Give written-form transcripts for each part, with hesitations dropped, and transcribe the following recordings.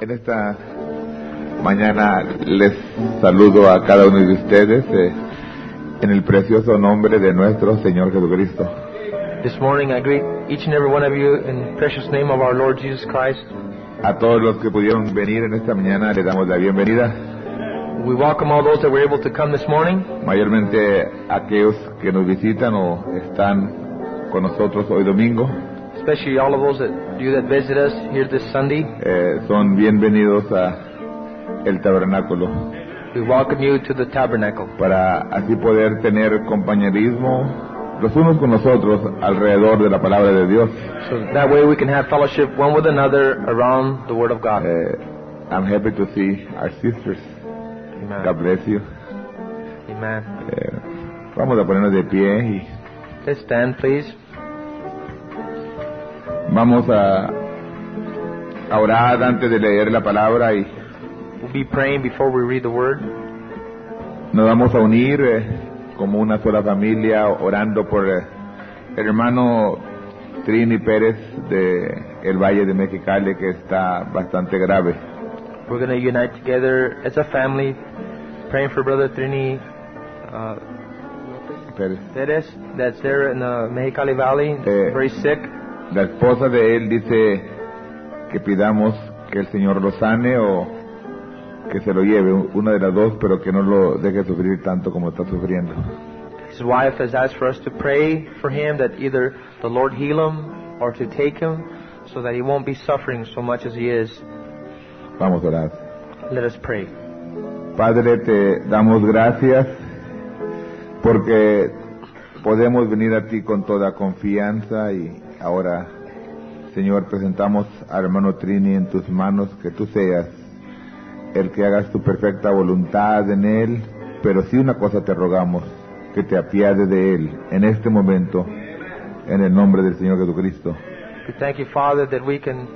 En esta mañana les saludo a cada uno de ustedes en el precioso nombre de nuestro Señor Jesucristo. This morning I greet each and every one of you in the precious name of our Lord Jesus Christ. A todos los que pudieron venir en esta mañana les damos la bienvenida. We welcome all those that were able to come this morning, Mayormente aquellos que nos visitan o están con nosotros hoy domingo. especially all of those that visit us here this Sunday. Son bienvenidos a el tabernáculo We welcome you to the tabernacle, para así poder tener compañerismo los unos con los otros alrededor de la palabra de Dios. so that way we can have fellowship one with another around the Word of God. I'm happy to see our sisters. Amen. God bless you. Amen. Vamos a ponernos de pie y Let's stand, please. vamos a orar antes de leer la palabra y We'll be praying before we read the Word. nos vamos a unir como una sola familia orando por el hermano Trini Pérez de el Valle de Mexicali, que está bastante grave. We're going to unite together as a family, praying for Brother Trini Pérez. Perez, that's there in the Mexicali Valley, very sick. La esposa de él dice que pidamos que el Señor lo sane o que se lo lleve, una de las dos, pero que no lo deje sufrir tanto como está sufriendo. His wife has asked for us to pray for him that either the Lord heal him or to take him so that he won't be suffering so much as he is. Vamos a orar. Let us pray. Padre, te damos gracias porque podemos venir a ti con toda confianza y ahora, Señor, presentamos al hermano Trini en tus manos, que tú seas el que hagas tu perfecta voluntad en él, pero sí una cosa te rogamos, que te apiades de él en este momento, en el nombre del Señor Jesucristo. We thank you, Father, that we can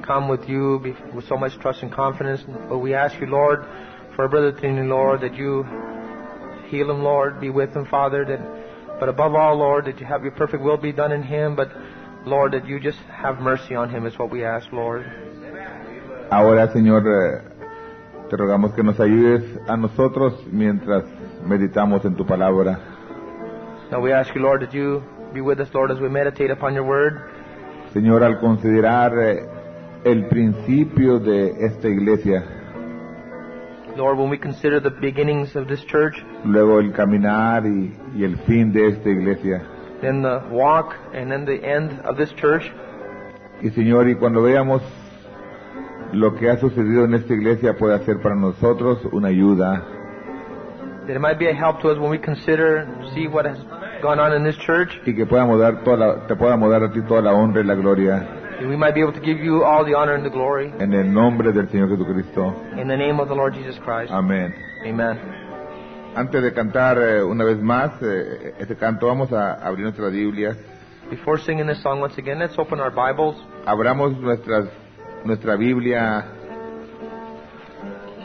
come with you with so much trust and confidence. But we ask you, Lord, for our brother Trini, Lord, that you heal him, Lord, be with him, Father, but above all, Lord, that you have your perfect will be done in him, but Lord, that you just have mercy on him is what we ask, Lord. Ahora, Señor, te rogamos que nos ayudes a nosotros mientras meditamos en tu palabra. Now we ask you, Lord, that you be with us, Lord, as we meditate upon your word. Señor, al considerar el principio de esta iglesia, Lord, when we consider the beginnings of this church, luego el caminar y el fin de esta iglesia, then the walk, and then the end of this church, y Señor, y cuando veamos lo que ha sucedido en esta iglesia, puede ser para nosotros una ayuda, that it might be a help to us when we consider, see what has gone on in this church, y que podamos te podamos dar a ti toda la honra y la gloria, and we might be able to give you all the honor and the glory en el nombre del Señor Jesucristo. in the name of the Lord Jesus Christ. Amén. Amen. Antes de cantar una vez más este canto, vamos a abrir nuestras Biblias. Before singing this song once again, let's open our Bibles. Abramos nuestra Biblia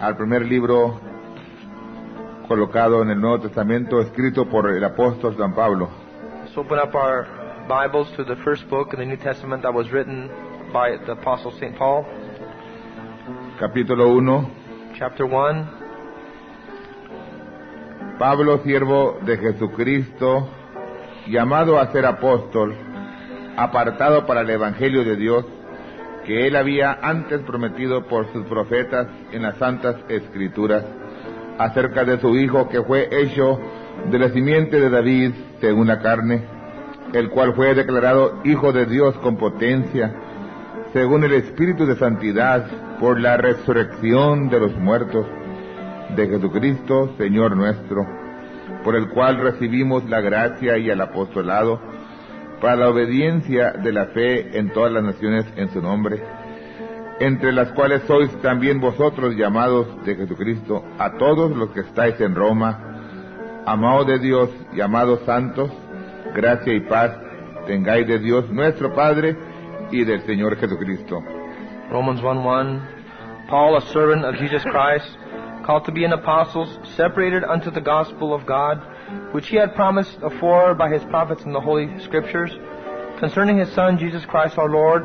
al primer libro colocado en el Nuevo Testamento, escrito por el apóstol San Pablo. Let's open up our Bibles to the first book in the New Testament that was written by the Apostle St. Paul, Capítulo 1. chapter 1. Pablo, siervo de Jesucristo, llamado a ser apóstol, apartado para el Evangelio de Dios, que él había antes prometido por sus profetas en las Santas Escrituras, acerca de su Hijo, que fue hecho de la simiente de David según la carne, el cual fue declarado Hijo de Dios con potencia, según el Espíritu de Santidad, por la resurrección de los muertos, de Jesucristo, Señor nuestro, por el cual recibimos la gracia y el apostolado, para la obediencia de la fe en todas las naciones en su nombre, entre las cuales sois también vosotros llamados de Jesucristo, a todos los que estáis en Roma, amados de Dios y amados santos, gracia y paz tengáis de Dios nuestro Padre y del Señor Jesucristo. Romans 1:1. Paul, a servant of Jesus Christ, called to be an apostle, separated unto the gospel of God, which he had promised afore by his prophets in the Holy Scriptures, concerning his Son, Jesus Christ our Lord,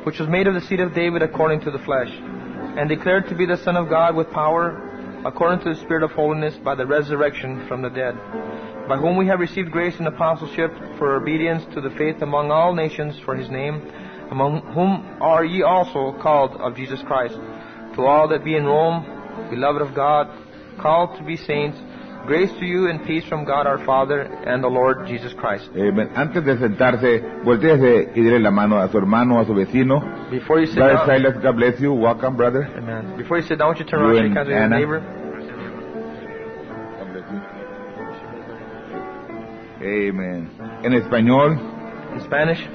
which was made of the seed of David according to the flesh, and declared to be the Son of God with power, according to the Spirit of holiness, by the resurrection from the dead, by whom we have received grace and apostleship for obedience to the faith among all nations for his name, among whom are ye also called of Jesus Christ. To all that be in Rome, beloved of God, called to be saints, grace to you and peace from God our Father and the Lord Jesus Christ. Amen. Antes de sentarse, volteese y dile la mano a su hermano, a su vecino. Before you sit Brother down, Silas, God bless you. Welcome, brother. Amen. Before you sit down, why don't you turn You around and and shake hands with your Anna. neighbor? God bless you. Amen. En español. In Spanish.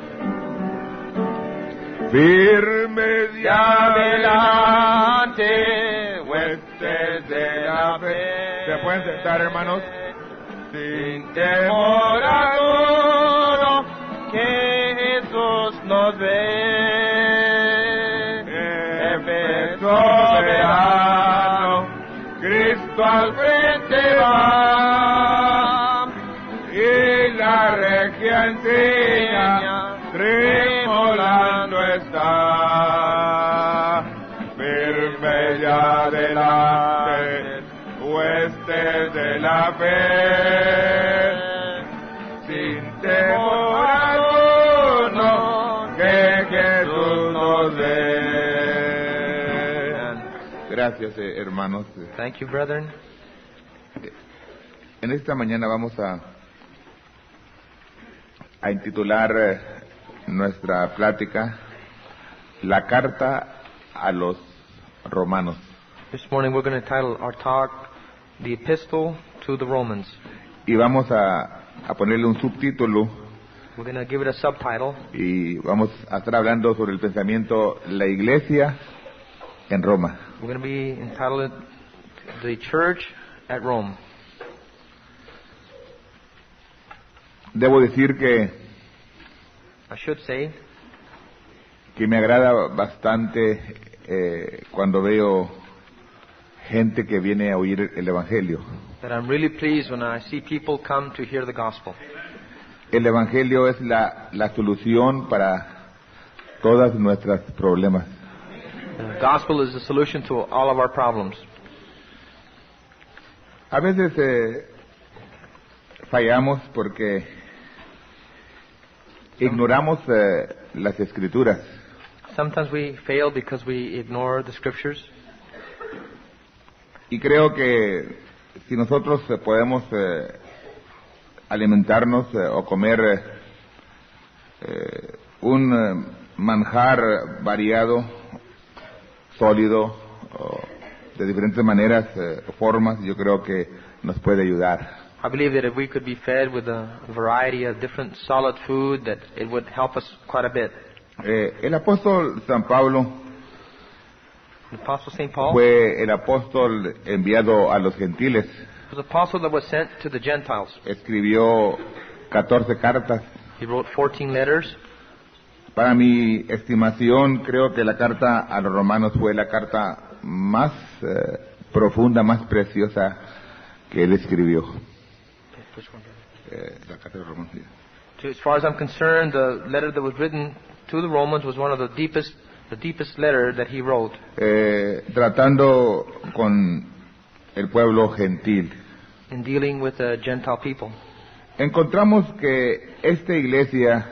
Firmes y adelante, huestes de la fe. ¿Se pueden sentar, hermanos? Sin temor alguno, que Jesús nos ve. Jefe soberano, Cristo al frente va, y la regia enseña, tremolando está, firme y adelante, huestes de la fe, sin temor alguno, que Jesús nos dé. Gracias, hermanos. Thank you, brethren. En esta mañana vamos a intitular nuestra plática La carta a los romanos. This morning we're going to title our talk, The Epistle to the Romans. Y vamos a ponerle un subtítulo We're going to give it a subtitle, y vamos a estar hablando sobre el pensamiento La Iglesia en Roma. we're going to be entitled The Church at Rome. Debo decir que I should say me agrada bastante cuando veo gente que viene a oír el Evangelio. that I'm really pleased when I see people come to hear the gospel. El Evangelio es la solución para todos nuestros problemas. The gospel is the solution to all of our problems. A veces fallamos porque ignoramos las Escrituras. Sometimes we fail because we ignore the scriptures. Y creo que si nosotros podemos alimentarnos o comer un manjar variado, sólido, de diferentes maneras, formas, yo creo que nos puede ayudar. I believe that if we could be fed with a variety of different solid food, that it would help us quite a bit. El apóstol San Pablo The Apostle St. Paul fue el apóstol enviado a los gentiles. was an apostle that was sent to the Gentiles. Escribió 14 cartas. He wrote 14 letters. Para mi estimación, creo que la carta a los romanos fue la carta más profunda, más preciosa que él escribió. La carta de los romanos. As far as I'm concerned, the letter that was written to the Romans was one of the deepest letter that he wrote. Tratando con el pueblo gentil. In dealing with the Gentile people. Encontramos que esta iglesia,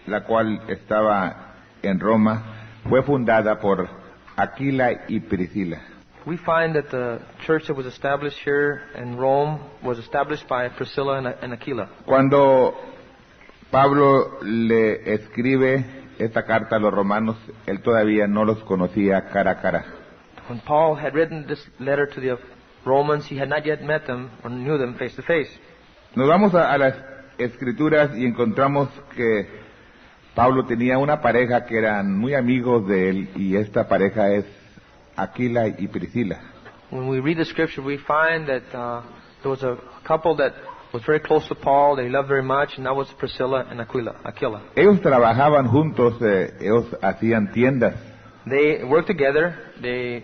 la cual estaba en Roma, fue fundada por Aquila y Priscila. We find that the church that was established here in Rome was established by Priscilla and Aquila. Cuando Pablo le escribe esta carta a los romanos, él todavía no los conocía cara a cara. When Paul had written this letter to the Romans, he had not yet met them or knew them face to face. Nos vamos a las escrituras y encontramos que Pablo tenía una pareja que eran muy amigos de él, y esta pareja es Aquila y Priscila. When we read the scripture, we find that there was a couple that was very close to Paul, they loved very much, and that was Priscilla and Aquila. Ellos trabajaban juntos, ellos hacían tiendas. They worked together, they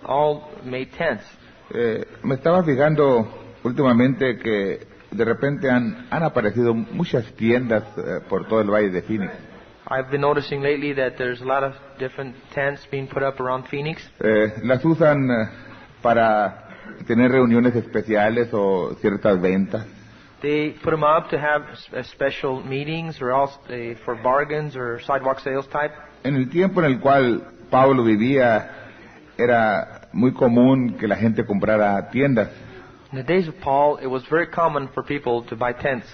all made tents. Me estaba fijando últimamente que de repente han aparecido muchas tiendas por todo el Valle de Phoenix. I've been noticing lately that there's a lot of different tents being put up around Phoenix. Las usan para tener reuniones especiales o ciertas ventas. They put them up to have special meetings or else for bargains or sidewalk sales type. En el tiempo en el cual Pablo vivía, era muy común que la gente comprara tiendas. In the days of Paul, it was very common for people to buy tents.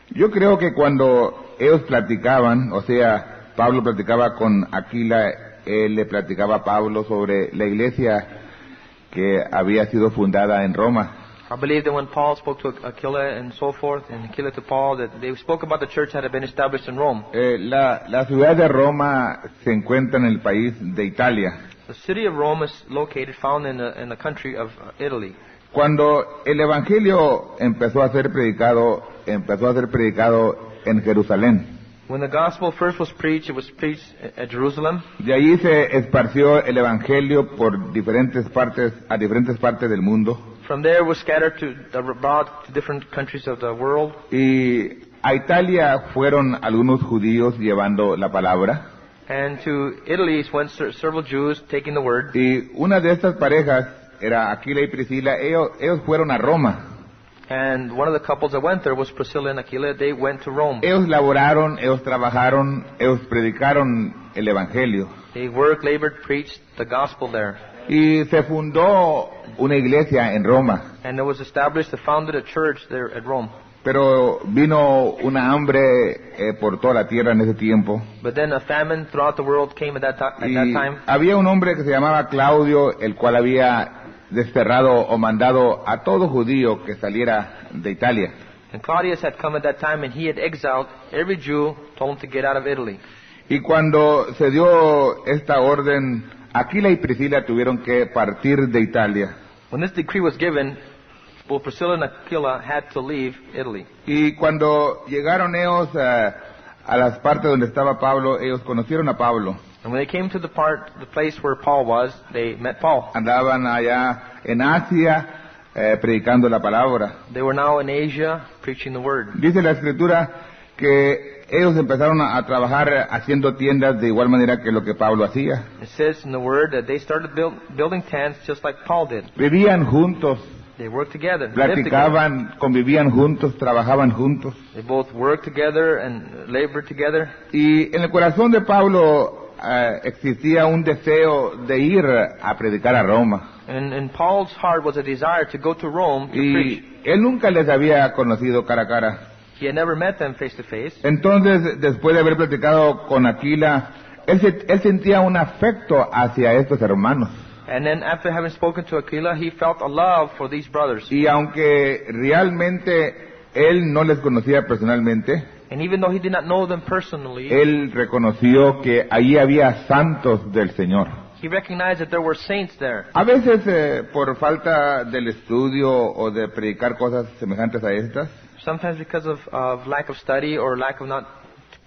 Yo creo que cuando ellos platicaban, o sea, Pablo platicaba con Aquila, él le platicaba a Pablo sobre la iglesia que había sido fundada en Roma. I believe that when Paul spoke to Aquila and so forth, and Aquila to Paul, that they spoke about the church that had been established in Rome. La ciudad de Roma se encuentra en el país de Italia. The city of Rome is found in the country of Italy. Cuando el evangelio empezó a ser predicado en Jerusalén. When the gospel first was preached, it was preached at Jerusalem. De allí se esparció el evangelio por diferentes partes del mundo. From there, it was scattered abroad to different countries of the world. Y a Italia fueron algunos judíos llevando la palabra. And to Italy went several Jews taking the word. Y una de estas parejas era Aquila y Priscila. Ellos fueron a Roma. And one of the couples that went there was Priscilla and Aquila. They went to Rome. Ellos laboraron, ellos trabajaron, ellos predicaron el evangelio. They worked, labored, preached the gospel there. Y se fundó una iglesia en Roma. And there was founded a church there at Rome. Pero vino una hambre por toda la tierra en ese tiempo. But then a famine throughout the world came at that time. Había un hombre que se llamaba Claudio, el cual había desterrado o mandado a todo judío que saliera de Italia. And Claudius had come at that time, and he had exiled every Jew, told him to get out of Italy. Y cuando se dio esta orden, Aquila y Priscila tuvieron que partir de Italia. When this decree was given, both Priscilla and Aquila had to leave Italy. Y cuando llegaron ellos a las partes donde estaba Pablo, ellos conocieron a Pablo. And when they came to the place where Paul was, they met Paul. Andaban allá en Asia predicando la palabra. They were now in Asia preaching the word. Dice la Escritura que ellos empezaron a trabajar haciendo tiendas de igual manera que lo que Pablo hacía. It says in the word that they started building tents just like Paul did. Vivían juntos. They worked together. Platicaban, convivían juntos, trabajaban juntos. They both worked together and labored together. Y en el corazón de Pablo existía un deseo de ir a predicar a Roma. And in Paul's heart was a desire to go to Rome to preach. Él nunca les había conocido cara a cara. He had never met them face to face. Entonces, después de haber platicado con Aquila, él sentía un afecto hacia estos hermanos. And then after having spoken to Aquila, he felt a love for these brothers. Y aunque realmente él no les conocía personalmente, and even though he did not know them personally, él reconoció que allí había santos del Señor. He recognized that there were saints there. A veces por falta del estudio o de predicar cosas semejantes a estas, sometimes because of lack of study or lack of not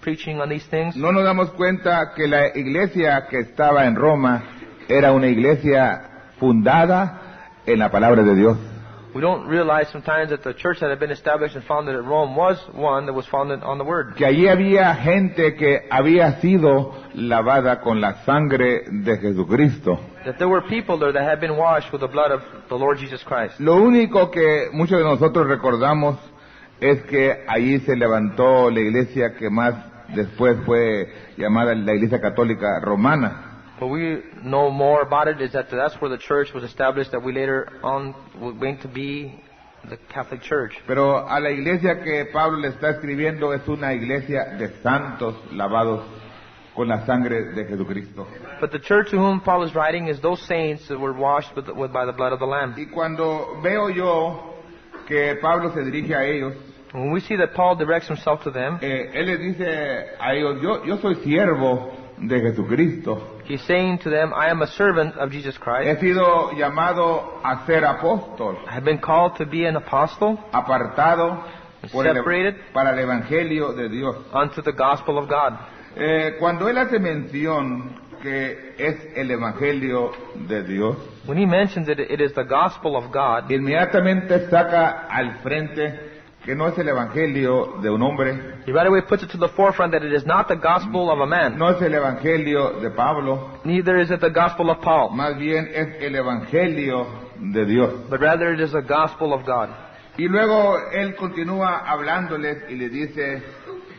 preaching on these things, no nos damos cuenta que la iglesia que estaba en Roma era una iglesia fundada en la palabra de Dios. We don't realize sometimes that the church that had been established and founded at Rome was one that was founded on the Word. Que allí había gente que había sido lavada con la sangre de Jesucristo. That there were people there that had been washed with the blood of the Lord Jesus Christ. Lo único que muchos de nosotros recordamos es que allí se levantó la iglesia que más después fue llamada la Iglesia Católica Romana. What we know more about it is that that's where the church was established, that we later on were going to be the Catholic Church. Pero a la iglesia que Pablo le está escribiendo es una iglesia de santos lavados con la sangre de Jesucristo. But the church to whom Paul is writing is those saints that were washed by the blood of the Lamb. Y cuando veo yo que Pablo se dirige a ellos, when we see that Paul directs himself to them, él les dice a ellos, yo soy siervo de Jesucristo. He's saying to them, I am a servant of Jesus Christ. He sido llamado a ser apóstol. I have been called to be an apostle. Apartado separated para el evangelio de Dios. Unto the gospel of God. Cuando él hace mención que es el evangelio de Dios, when he mentions it is the gospel of God, inmediatamente saca al frente que no es el evangelio de un hombre, He right away puts it to the forefront that it is not the gospel of a man. no es el evangelio de Pablo, Neither is it the gospel of Paul, más bien es el evangelio de Dios. but rather it is the gospel of God. Y luego él continúa hablándoles y les dice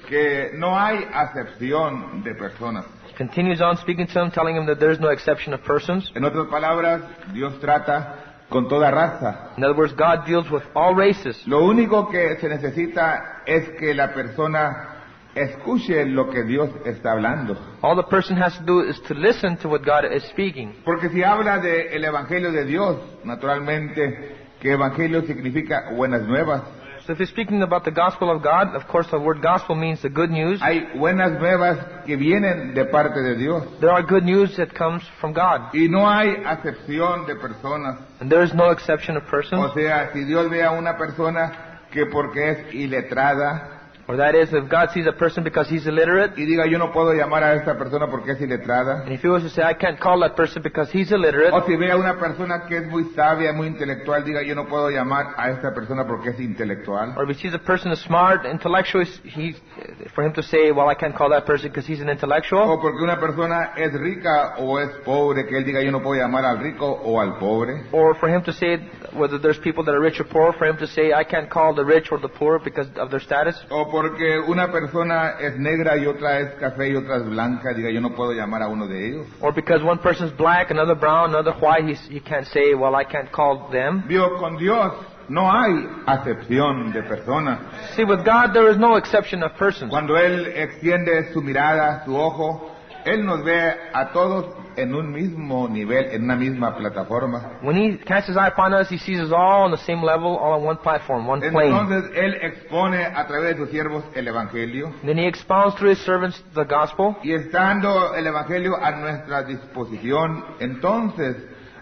que no hay acepción de personas. He continues on speaking to them, telling them that there is no exception of persons. En otras palabras, Dios trata con toda raza. In other words, God deals with all races. Lo único que se necesita es que la persona escuche lo que Dios está hablando. All the person has to do is to listen to what God is speaking. Porque si habla del evangelio de Dios, naturalmente que evangelio significa buenas nuevas. So if he's speaking about the gospel of God, of course the word gospel means the good news. Hay buenas nuevas que vienen de parte de Dios. There are good news that comes from God. Y no hay acepción de personas. And there is no exception of persons. O sea, si Dios ve a una persona que porque es iletrada Or that is, if God sees a person because he's illiterate, y diga yo no puedo llamar a esta persona porque es iletrada, and if he was to say, I can't call that person because he's illiterate, o si ve a una persona que es muy sabia, muy intelectual, diga yo no puedo llamar a esta persona porque es intelectual, or if he sees a person is smart, intellectual, for him to say, well, I can't call that person because he's an intellectual, o porque una persona es rica o es pobre, que él diga yo no puedo llamar al rico o al pobre, or for him to say, whether there's people that are rich or poor, for him to say, I can't call the rich or the poor because of their status, o porque una persona es negra y otra es café y otra es blanca, diga yo no puedo llamar a uno de ellos. or because one person's black, another brown, another white, he can't say, well, I can't call them. Vio, con Dios no hay acepción de personas. See, with God, there is no exception of persons. Cuando Él extiende su mirada, su ojo, Él nos ve a todos en un mismo nivel, en una misma plataforma. When he casts his eye upon us, he sees us all on the same level, all on one platform, one plane. Entonces Él expone a través de sus siervos el Evangelio. Then he expounds through his servants the gospel. Y estando el Evangelio a nuestra disposición, entonces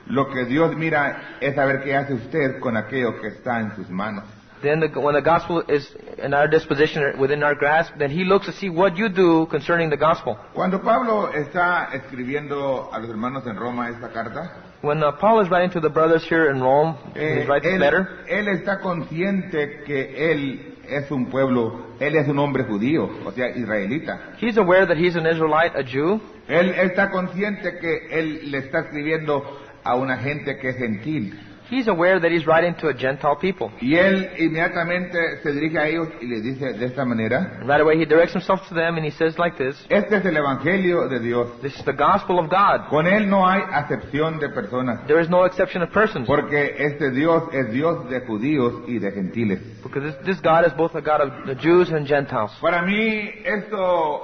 lo que Dios mira es saber qué hace usted con aquello que está en sus manos. Then when the gospel is in our disposition, within our grasp, then he looks to see what you do concerning the gospel. Cuando Pablo está escribiendo a los hermanos en Roma esta carta, When Paul is writing to the brothers here in Rome, he's writing this letter, él está consciente que él es un pueblo, él es un hombre judío, o sea, israelita. he's aware that he's an Israelite, a Jew. Él está consciente que él le está escribiendo a una gente que es gentil. He's aware that he's writing to a Gentile people. Y él inmediatamente se dirige a ellos y les dice de esta manera: Right away, he directs himself to them and he says like this, este es el evangelio de Dios. this is the gospel of God. Con él no hay acepción de personas, There is no exception of persons. porque este Dios es Dios de judíos y de gentiles. Because this God is both a God of the Jews and Gentiles. Para mí esto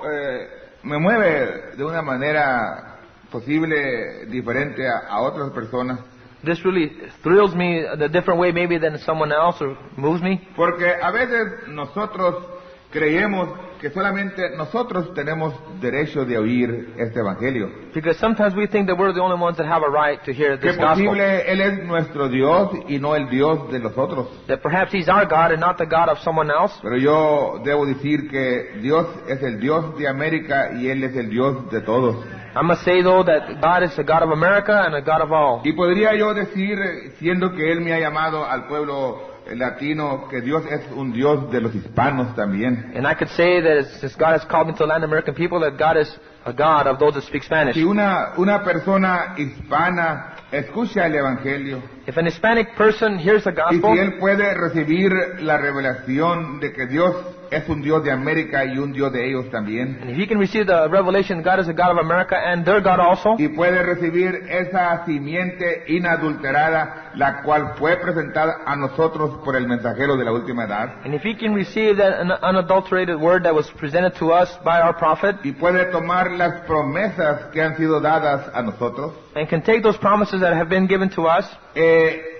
me mueve de una manera posible diferente a otras personas, This really thrills me in a different way maybe than someone else, or moves me. porque a veces nosotros creemos que solamente nosotros tenemos derecho de oír este evangelio. Because sometimes we think that we're the only ones that have a right to hear Que this gospel. posible Él es nuestro Dios y no el Dios de los otros. That perhaps He's our God and not the God of someone else. Pero yo debo decir que Dios es el Dios de América y Él es el Dios de todos. I must say though that God is the God of America and a God of all. Y podría yo decir, siendo que Él me ha llamado al pueblo latino, que Dios es un Dios de los hispanos también. And I could say that since God has called me to Latin American people, that God is a God of those that speak Spanish. Si una persona hispana escucha el Evangelio, If an Hispanic person hears the y gospel, si él puede recibir la revelación de que Dios es un Dios de América y un Dios de ellos también, and if he can receive the revelation God is a God of America and their God also, y puede recibir esa simiente inadulterada, la cual fue presentada a nosotros por el mensajero de la última edad, and if he can receive that unadulterated word that was presented to us by our prophet, y puede tomar las promesas que han sido dadas a nosotros, and can take those promises that have been given to us,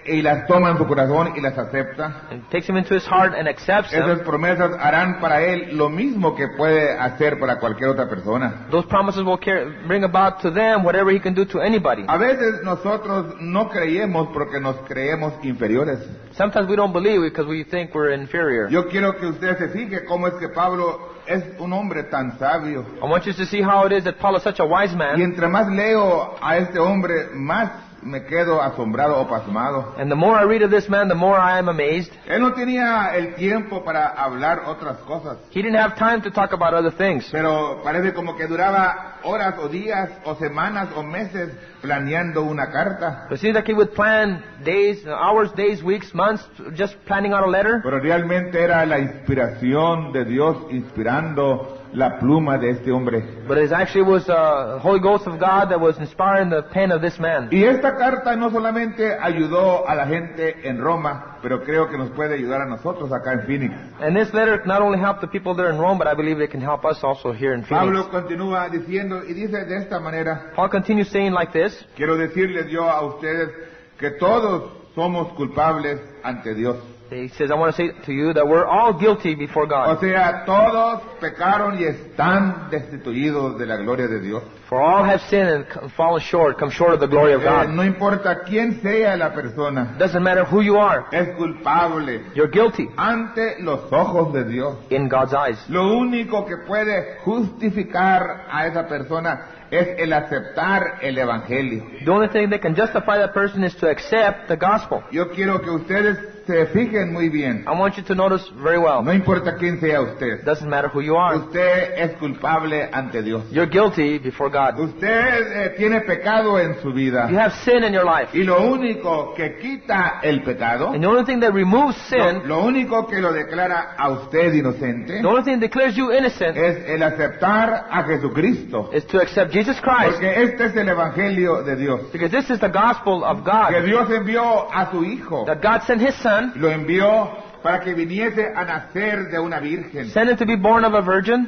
y las toma en su corazón y las acepta, and takes them into his heart and accepts esas them, promesas harán para él lo mismo que puede hacer para cualquier otra persona. those promises will bring about to them whatever he can do to anybody. A veces nosotros no creemos porque nos creemos inferiores. Sometimes we don't believe because we think we're inferior. Yo quiero que usted se fije cómo es que Pablo es un hombre tan sabio. I want you to see how it is that Paul is such a wise Y man, entre más leo a este hombre, más me quedo asombrado o pasmado. And the more I read of this man, the more I am amazed. Él no tenía el tiempo para hablar otras cosas, He didn't have time to talk about other things. pero parece como que duraba horas o días o semanas o meses planeando una carta. It seems like he would plan days, hours, days, weeks, months, just planning out a letter. Pero realmente era la inspiración de Dios inspirando la pluma de este hombre. But it actually was the Holy Ghost of God that was inspiring the pen of this man. Y esta carta no solamente ayudó a la gente en Roma, pero creo que nos puede ayudar a nosotros acá en Phoenix. And this letter not only helped the people there in Rome, but I believe it can help us also here in Phoenix. Pablo continúa diciendo y dice de esta manera: Paul continues saying like this. quiero decirles yo a ustedes que todos somos culpables ante Dios. He says, I want to say to you that we're all guilty before O God. sea, todos pecaron y están destituidos de la gloria de Dios. For all have sinned and fallen short, come short of the glory of God. No importa quién sea la persona, Doesn't matter who you are, es culpable you're guilty ante los ojos de Dios. in God's eyes. Lo único que puede justificar a esa persona es el aceptar el Evangelio. The only thing that can justify that person is to accept the gospel. Yo quiero que ustedes se fijen muy bien. I want you to notice very well. No importa quién sea usted. Doesn't matter who you are. Usted es culpable ante Dios. You're guilty before God. Usted tiene pecado en su vida. You have sin in your life. Y lo único que quita el pecado, And the only thing that removes sin, lo único que lo declara a usted inocente, the only thing that declares you innocent, es el aceptar a Jesucristo. is to accept Jesus Christ. Porque este es el Evangelio de Dios. Because this is the gospel of Que God. Dios envió a su Hijo. That God sent His Son, Lo envió para que viniese a nacer de una virgen. sent Him to be born of a virgin,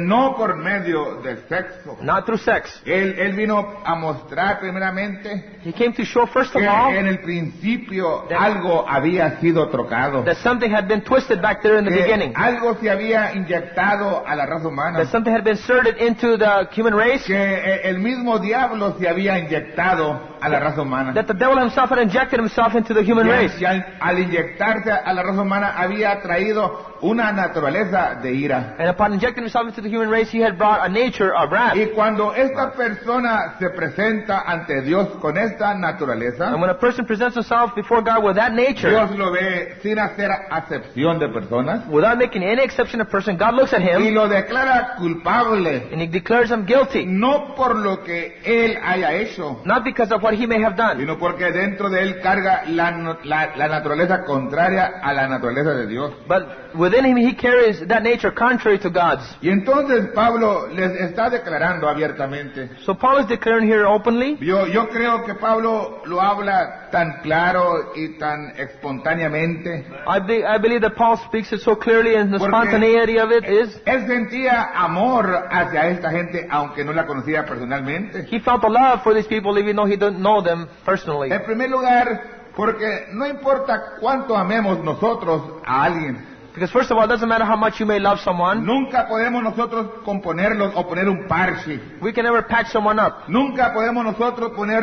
No por medio del sexo. not through sex. Él vino a mostrar primeramente He came to show, first of que all, en el principio algo había sido trocado. that something had been twisted back there in the Que beginning. algo se había inyectado a la raza humana. That something had been inserted into the human race. Que el mismo diablo se había inyectado a la raza humana. That the devil himself had injected himself into the human race. Y al inyectarse a la raza humana había traído una naturaleza de ira. And upon injecting himself into the human race, he had brought a nature of wrath. Y cuando esta persona se presenta ante Dios con esta naturaleza, And when a person presents himself before God with that nature, Dios lo ve sin hacer acepción de personas without making any exception of person, God looks at y him lo declara culpable, and He declares him guilty. no por lo que él haya hecho, Not because of what he may have done, sino porque dentro de él carga la naturaleza contraria a la naturaleza de Dios. but within him he carries that nature contrary to God's. Y entonces Pablo les está declarando abiertamente. So Paul is declaring here openly. Yo creo que Pablo lo habla tan claro y tan espontáneamente. I believe that Paul speaks it so clearly, and the Porque spontaneity of it is Él sentía amor hacia esta gente, aunque no la conocía personalmente. he felt a love for these people even though he didn't know them personally. En primer lugar, porque no importa cuánto amemos nosotros a alguien, Because first of all, it doesn't matter how much you may love someone. nunca podemos nosotros componerlos o poner un parche. We can never patch someone up. Nunca podemos nosotros poner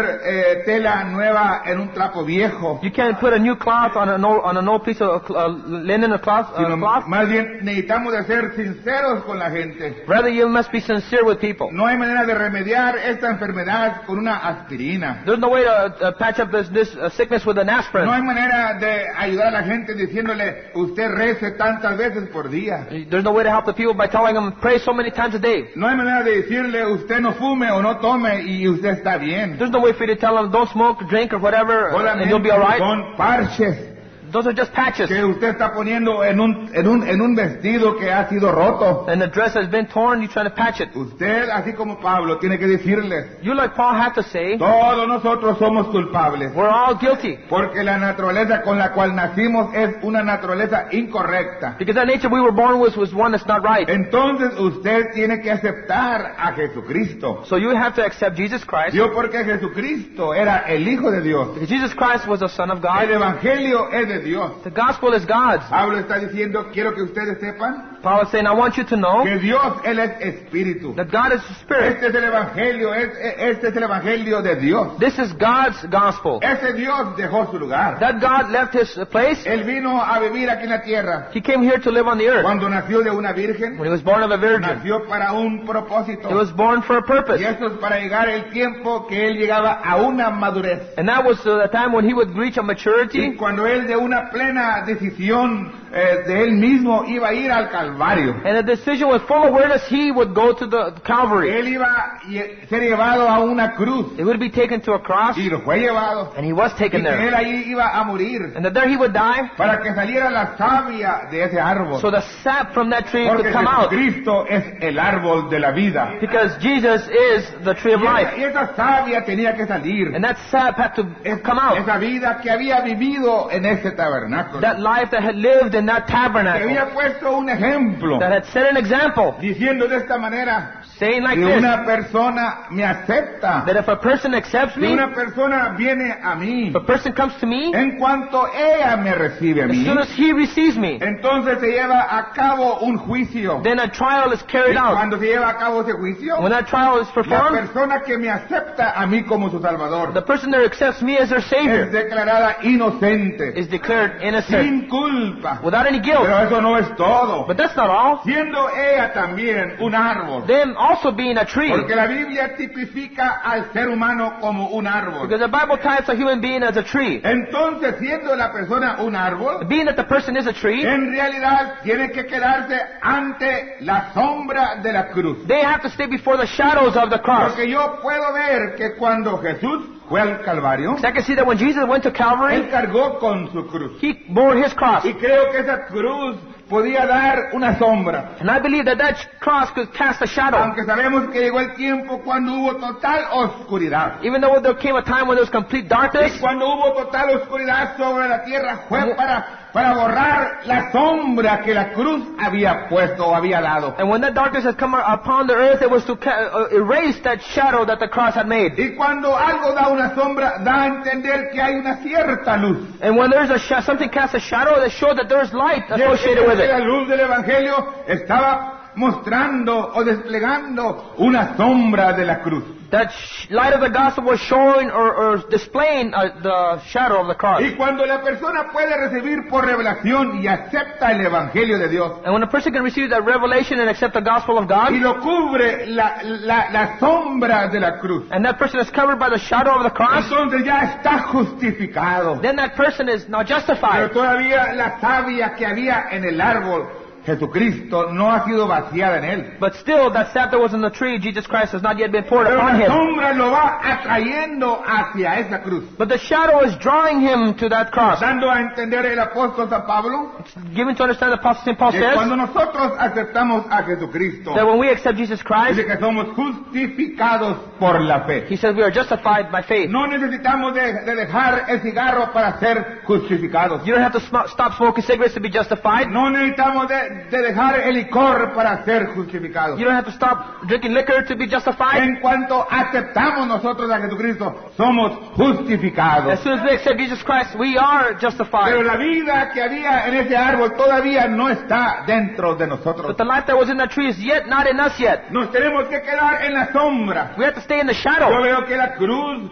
tela nueva en un trapo viejo. You can't put a new cloth on an old piece of linen or cloth. Sino más bien necesitamos de ser sinceros con la gente. Rather, you must be sincere with people. No hay manera de remediar esta enfermedad con una aspirina. There's no way to patch up this sickness with an aspirin. No hay manera de ayudar a la gente diciéndole, usted rece tantas veces por día. There's no way to help the people by telling them pray so many times a day. No hay manera de decirle, usted no fume o no tome y usted está bien. There's no way for you to tell them don't smoke, drink, or whatever, and you'll be all right. Son parches Those are just patches. que usted está poniendo en un vestido que ha sido roto. And the dress has been torn, you're trying to patch it. Usted, así como Pablo, tiene que decirles, You, like Paul, have to say, todos nosotros somos culpables. we're all guilty. Porque la naturaleza con la cual nacimos es una naturaleza incorrecta. Because that nature we were born with was one that's not right. Entonces usted tiene que aceptar a Jesucristo. So you have to accept Jesus Christ. Dios, porque Jesucristo era el Hijo de Dios. Because Jesus Christ was the Son of God. El Evangelio es de Dios. The gospel is God's. Pablo está diciendo, quiero que ustedes sepan Paul is saying, I want you to know que Dios, Él es espíritu. that God is Spirit. Este es el evangelio, este es el evangelio de Dios. This is God's gospel. Ese Dios dejó su lugar. That God left His place. Él vino a vivir aquí en la tierra. He came here to live on the earth. Cuando nació de una virgen, When He was born of a virgin, nació para un propósito. He was born for a purpose. Y eso es para llegar el tiempo que Él llegaba a una madurez. And that was the time when He would reach a Y maturity. cuando Él de una plena decisión de Él mismo iba a ir al Calvario. And a decision with full awareness, He would go to the Calvary. Él iba a ser llevado a una cruz. He would be taken to a cross. Y lo fue llevado. And He was Y taken que there. Él ahí iba a morir. And that there He would die, Para que saliera la savia de ese árbol. so the sap from that tree Porque could come out. Cristo es el árbol de la vida. Because Jesus is the tree of life. Y esa savia tenía que salir. And that sap had to come out. Esa vida que había vivido en ese tabernáculo. That life that had lived in that Que tabernacle. había puesto un ejemplo. That had set an example. Diciendo de esta manera. Saying like Que this. una persona me acepta. That if a person accepts Que me, una persona viene a mí. if a person comes to me, En cuanto ella me recibe a as mí. soon as he receives me, Entonces se lleva a cabo un juicio. then a trial is Y carried out. cuando se lleva a cabo ese juicio. When that trial is La performed, persona que me acepta a mí como su Salvador the person that accepts me as their es Savior declarada inocente, is declared innocent sin culpa. without any guilt. Pero eso no es todo. But that's not all. Siendo ella también un árbol. Them also being a tree. Porque la Biblia tipifica al ser humano como un árbol. Because the Bible types a human being as a tree. Entonces, siendo la persona un árbol, Being that the person is a tree, en realidad tiene que quedarse ante la sombra de la cruz. they have to stay before the shadows of the cross. Porque yo puedo ver que cuando Jesús fue al Calvario, So I can see that when Jesus went to Él Calvary, cargó con su cruz. He bore His cross. Y creo que esa cruz podía dar una sombra. And I believe that that cross could cast a shadow. Aunque sabemos que llegó el tiempo cuando hubo total oscuridad. Even though there came a time when there was complete Y darkness, cuando hubo total oscuridad sobre la tierra fue para borrar la sombra que la cruz había puesto o había dado. and when that darkness had come upon the earth, it was to erase that shadow that the cross had made. Y cuando algo da una sombra, da a entender que hay una cierta luz. And when there's something casts a shadow, that shows that there's light associated with La it. luz del Evangelio estaba mostrando o desplegando una sombra de la cruz. That light of the gospel was showing or displaying the shadow of the cross. Y cuando la persona puede recibir por revelación y acepta el Evangelio de Dios, And when a person can receive that revelation and accept the gospel of God, y lo cubre la sombra de la cruz, and that person is covered by the shadow of the cross, entonces ya está justificado. then that person is now Pero justified. todavía la savia que había en el árbol, Jesucristo, no ha sido vaciada en él. But still, that sap that was in the tree, Jesus Christ, has not yet been poured Pero upon la him. sombra lo va atrayendo hacia esa cruz, But the shadow is drawing him to that cross. dando a entender el apóstol San Pablo Given to understand, the Apostle St. Paul que says cuando nosotros aceptamos a Jesucristo, that when we accept Jesus Christ, dice que somos justificados por la fe. he says we are justified by faith. No necesitamos de dejar el cigarro para ser justificados. You don't have to stop smoking cigarettes to be justified. No necesitamos de dejar el licor para ser justificados. You don't have to stop drinking liquor to be justified. En cuanto aceptamos nosotros a Jesucristo, somos justificados. As soon as we accept Jesus Christ, we are Pero justified. la vida que había en ese árbol todavía no está dentro de nosotros. But the life that was in that tree is yet not in us yet. Nos tenemos que quedar en la sombra. We have to stay in the Yo shadow. veo que la cruz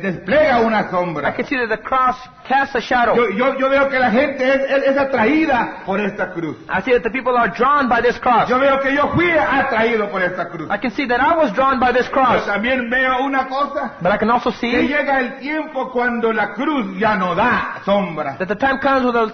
despliega una I sombra. can see that the cross casts a shadow. Yo veo que la gente es atraída por esta cruz. I see that the people are drawn by this cross. Yo veo que yo fui atraído por esta cruz. I can see that I was drawn by this Pero cross. también veo una cosa, But I can also que see llega el tiempo cuando la cruz ya no da sombra. that the time comes when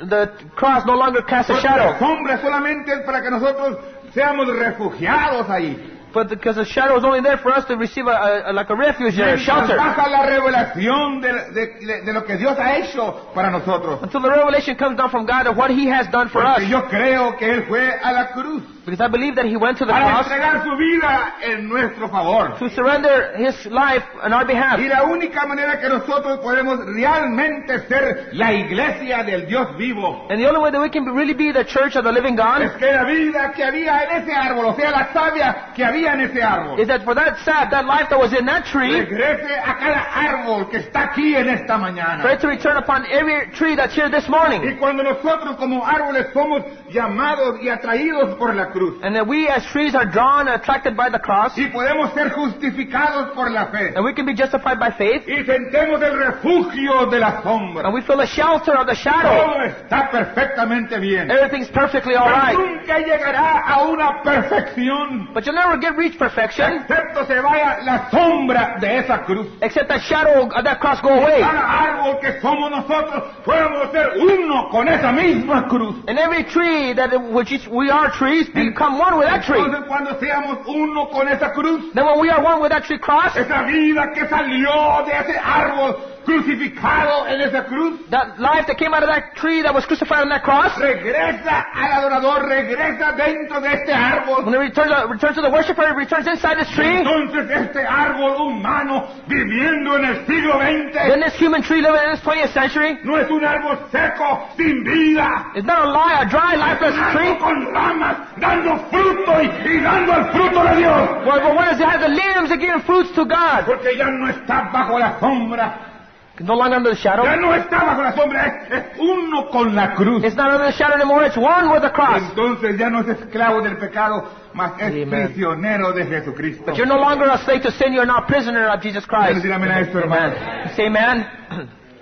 the cross no longer casts a Porque la shadow. sombra solamente es para que nosotros seamos refugiados ahí. But because the shadow is only there for us to receive like a refuge there, a Mientras shelter. baja la revelación de lo que Dios ha hecho para nosotros. Until the revelation comes down from God of what He has done for us. Porque yo creo que Él fue a la cruz. Because I believe that he went to the para cross entregar su vida en nuestro favor. to surrender his life on our behalf. Y la única manera que nosotros podemos realmente ser la iglesia del Dios vivo And the only way that we can really be the church of the living God es que la vida que había en ese árbol, o sea, la savia que había en ese árbol, is that for that sap, that life that was in that tree, regrese a cada árbol que está aquí en esta for mañana. it to return upon every tree that's here this morning. Y cuando nosotros como árboles somos llamados y atraídos por la cruz, And that we as trees are drawn and attracted by the cross, y podemos ser justificados por la fe, and we can be justified by faith, y sentemos el refugio de la sombra, and we feel the shelter of the shadow. todo está perfectamente bien. Everything's perfectly Pero alright. nunca llegará a una perfección But you'll never reach perfection excepto se vaya la sombra de esa cruz. except that shadow of that cross go away. Cada árbol que somos nosotros podemos ser uno con esa misma cruz. And every tree that which is, we are trees become one with that tree. Entonces cuando seamos uno con esa cruz, Then when we are one with that tree cross, esa vida que salió de ese árbol crucificado en esa cruz, that life that came out of that tree that was crucified on that cross, regresa al adorador, regresa dentro de este árbol. when it returns to the worshiper, it returns inside this tree. Entonces este árbol humano viviendo en el siglo Then XX this human tree living in this 20th century no es un árbol seco, sin vida, is not a dry, lifeless un tree. árbol con ramas, dando fruto y dando el fruto de Dios. Well, what does it have? The limbs that give fruits to God. Porque ya no está bajo la sombra, No longer under the shadow. ya no está bajo la sombra, es uno con la cruz. It's not under the shadow anymore. It's one with the cross. Entonces ya no es esclavo del pecado, mas es Amen. prisionero de Jesucristo. But you're no longer a slave to sin. You're now a prisoner of Jesus Christ. Decir amén a esto, hermano. Amen. Say amen.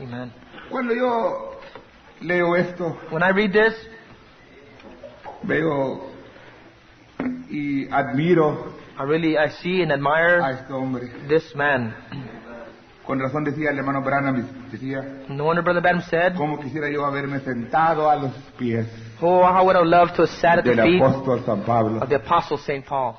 Amen. Cuando yo leo esto, When I read this, veo y admiro I see and a admire este hombre. this man. Con razón decía el hermano Branham, decía, No wonder Brother Branham said, cómo quisiera yo haberme sentado a los pies "Oh, how would I love to have sat at the del feet apóstol San Pablo. of the Apostle St. Paul."